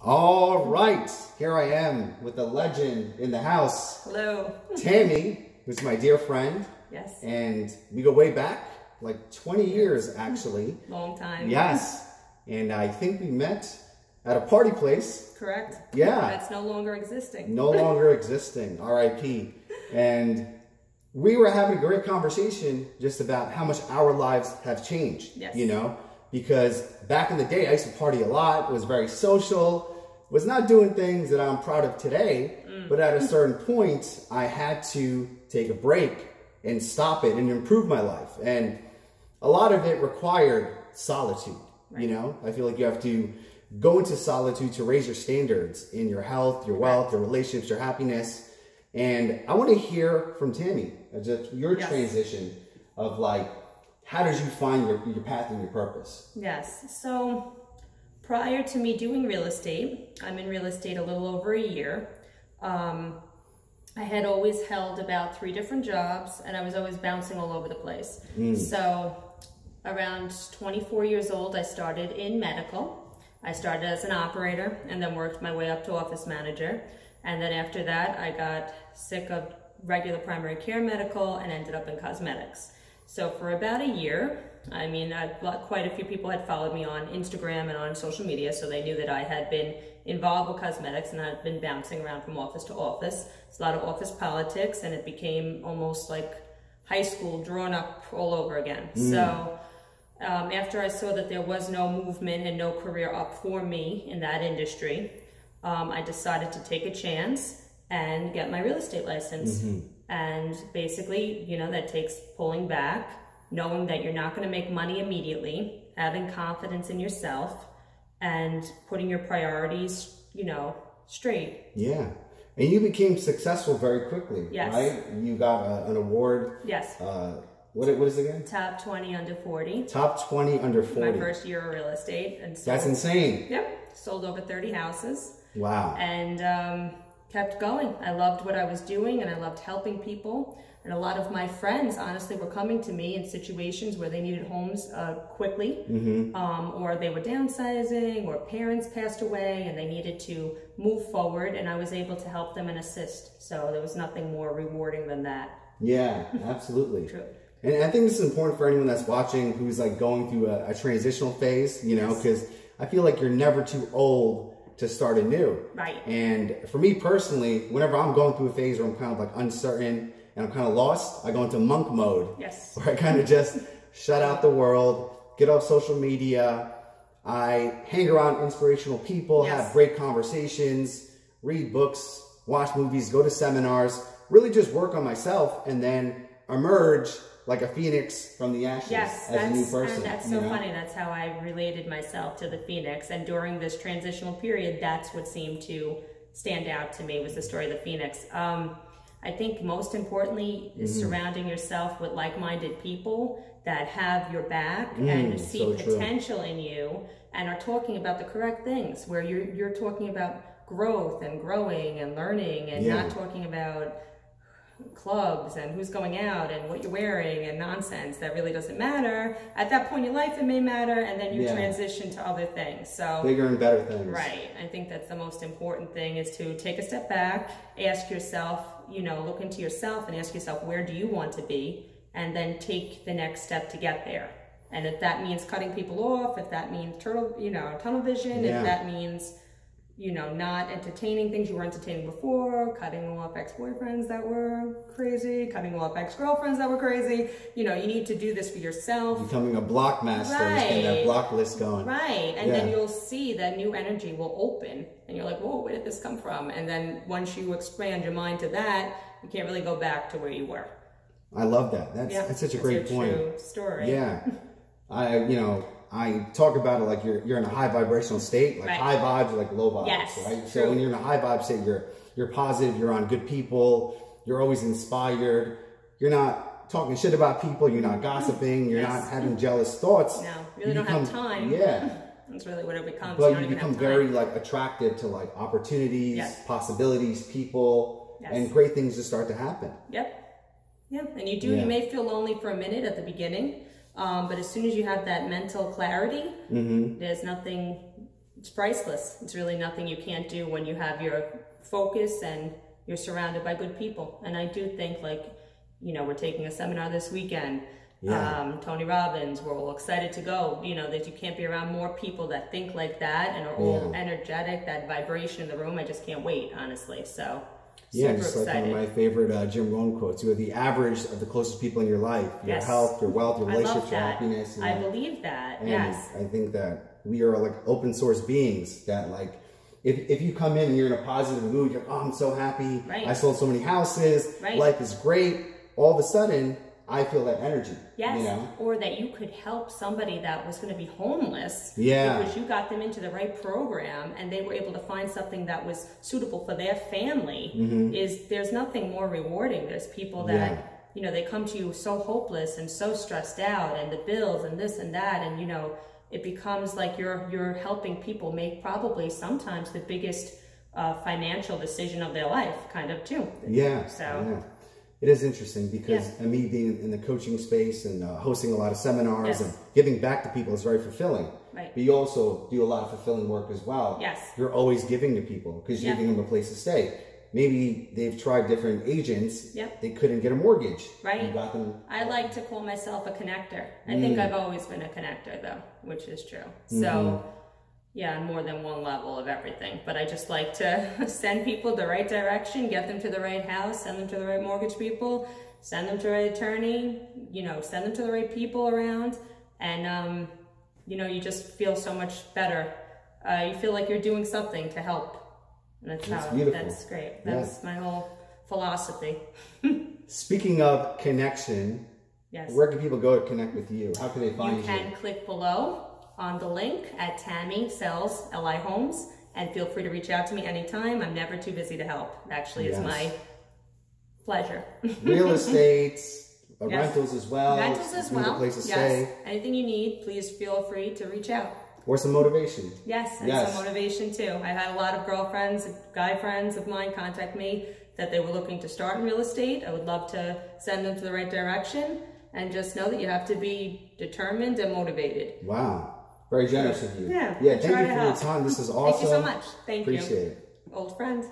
All right, here I am with the legend in the house. Hello. Tammy, who's my dear friend. Yes. And we go way back, like 20 years actually. Long time. Yes. And I think we met at a party place. Correct. Yeah. That's no longer existing. No longer existing, R.I.P. And we were having a great conversation just about how much our lives have changed. Yes. You know, because back in the day, I used to party a lot, was very social, was not doing things that I'm proud of today, but at a certain point, I had to take a break and stop it and improve my life. And a lot of it required solitude, you know? I feel like you have to go into solitude to raise your standards in your health, your wealth, your relationships, your happiness. And I want to hear from Tammy, just your transition of like, how did you find your path and your purpose? Yes. So prior to me doing real estate, I'm in real estate a little over a year. I had always held about 3 different jobs and I was always bouncing all over the place. So around 24 years old, I started in medical. I started as an operator and then worked my way up to office manager. And then after that, I got sick of regular primary care medical and ended up in cosmetics. So for about a year, I mean, quite a few people had followed me on Instagram and on social media, so they knew that I had been involved with cosmetics and I'd been bouncing around from office to office. It's a lot of office politics and it became almost like high school drawn up all over again. So after I saw that there was no movement and no career up for me in that industry, I decided to take a chance and get my real estate license. And basically, you know, that takes pulling back, knowing that you're not going to make money immediately, having confidence in yourself, and putting your priorities, you know, straight. Yeah. And you became successful very quickly, right? You got an award. Yes. What is it again? Top 20 under 40. Top 20 under 40. My first year of real estate. And sold, that's insane. Yep. Sold over 30 houses. Wow. And kept going. I loved what I was doing and I loved helping people. And a lot of my friends, honestly, were coming to me in situations where they needed homes quickly, or they were downsizing, or parents passed away and they needed to move forward, and I was able to help them and assist. So there was nothing more rewarding than that. Yeah, absolutely. True. And I think this is important for anyone that's watching who's like going through a transitional phase, you know, because I feel like you're never too old to start anew. Right. And for me personally, whenever I'm going through a phase where I'm kind of like uncertain and I'm kind of lost, I go into monk mode. Yes. Where I kind of just shut out the world, get off social media. I hang around inspirational people, have great conversations, read books, watch movies, go to seminars, really just work on myself and then emerge like a phoenix from the ashes as a new person. And that's so funny. That's how I related myself to the phoenix. And during this transitional period, that's what seemed to stand out to me, was the story of the phoenix. I think most importantly is surrounding yourself with like-minded people that have your back and see potential in you and are talking about the correct things, where you're talking about growth and growing and learning and not talking about clubs and who's going out and what you're wearing and nonsense that really doesn't matter. At that point in your life, it may matter, and then you transition to other things. So bigger and better things. Right. I think that's the most important thing, is to take a step back, ask yourself, you know, look into yourself and ask yourself, where do you want to be? And then take the next step to get there. And if that means cutting people off, if that means tunnel vision, if that means, you know, not entertaining things you were entertaining before, cutting off ex-boyfriends that were crazy, cutting off ex-girlfriends that were crazy. You know, you need to do this for yourself. Becoming a block master, getting that block list going. Right, and then you'll see that new energy will open, and you're like, whoa, where did this come from? And then once you expand your mind to that, you can't really go back to where you were. I love that. That's such a great point. True story. Yeah. I talk about it like you're in a high vibrational state, like high vibes or like low vibes, right? So when you're in a high vibe state, you're positive, you're on good people, you're always inspired, you're not talking shit about people, you're not gossiping, you're not having jealous thoughts. No, really don't have time. Yeah. That's really what it becomes. But you become very like attractive to like opportunities, possibilities, people, and great things just start to happen. Yep. Yeah, and you may feel lonely for a minute at the beginning. But as soon as you have that mental clarity, there's nothing it's priceless. It's really nothing you can't do when you have your focus and you're surrounded by good people. And I do think, like, you know, we're taking a seminar this weekend. Yeah. Tony Robbins, we're all excited to go. You know, that you can't be around more people that think like that and are all energetic, that vibration in the room. I just can't wait, honestly. So, super just excited. Like one of my favorite Jim Rohn quotes, you are the average of the closest people in your life. Your health, your wealth, your relationships, your happiness. I believe that, and yes. I think that we are like open source beings that, like, if you come in and you're in a positive mood, you're, oh, I'm so happy. Right. I sold so many houses. Right. Life is great. All of a sudden, I feel that energy. Yes, you know? Or that you could help somebody that was going to be homeless. Yeah. Because you got them into the right program and they were able to find something that was suitable for their family. There's nothing more rewarding. There's people that, you know, they come to you so hopeless and so stressed out, and the bills and this and that, and, you know, it becomes like you're helping people make probably sometimes the biggest financial decision of their life, kind of, too. Yeah. So. Yeah. It is interesting because me being in the coaching space and hosting a lot of seminars and giving back to people is very fulfilling. Right. But you also do a lot of fulfilling work as well. Yes. You're always giving to people because you're giving them a place to stay. Maybe they've tried different agents. They couldn't get a mortgage. Right. You got them. I like to call myself a connector. I think I've always been a connector, though, which is true. So, yeah, on more than one level of everything. But I just like to send people the right direction, get them to the right house, send them to the right mortgage people, send them to the right attorney, you know, send them to the right people around. And, you know, you just feel so much better. You feel like you're doing something to help. And that's great. That's my whole philosophy. Speaking of connection, where can people go to connect with you? How can they find you? You can click below on the link at Tammy Sells LI Homes, and feel free to reach out to me anytime. I'm never too busy to help. Actually, it's my pleasure. Real estate, rentals as well. Rentals as well. Place to stay. Anything you need, please feel free to reach out. Or some motivation. Yes, and some motivation too. I've had a lot of girlfriends, guy friends of mine contact me that they were looking to start in real estate. I would love to send them to the right direction, and just know that you have to be determined and motivated. Wow. Very generous of you. Yeah. Thank you for your time. This is awesome. Thank you so much. Thank you. Appreciate it. Old friend.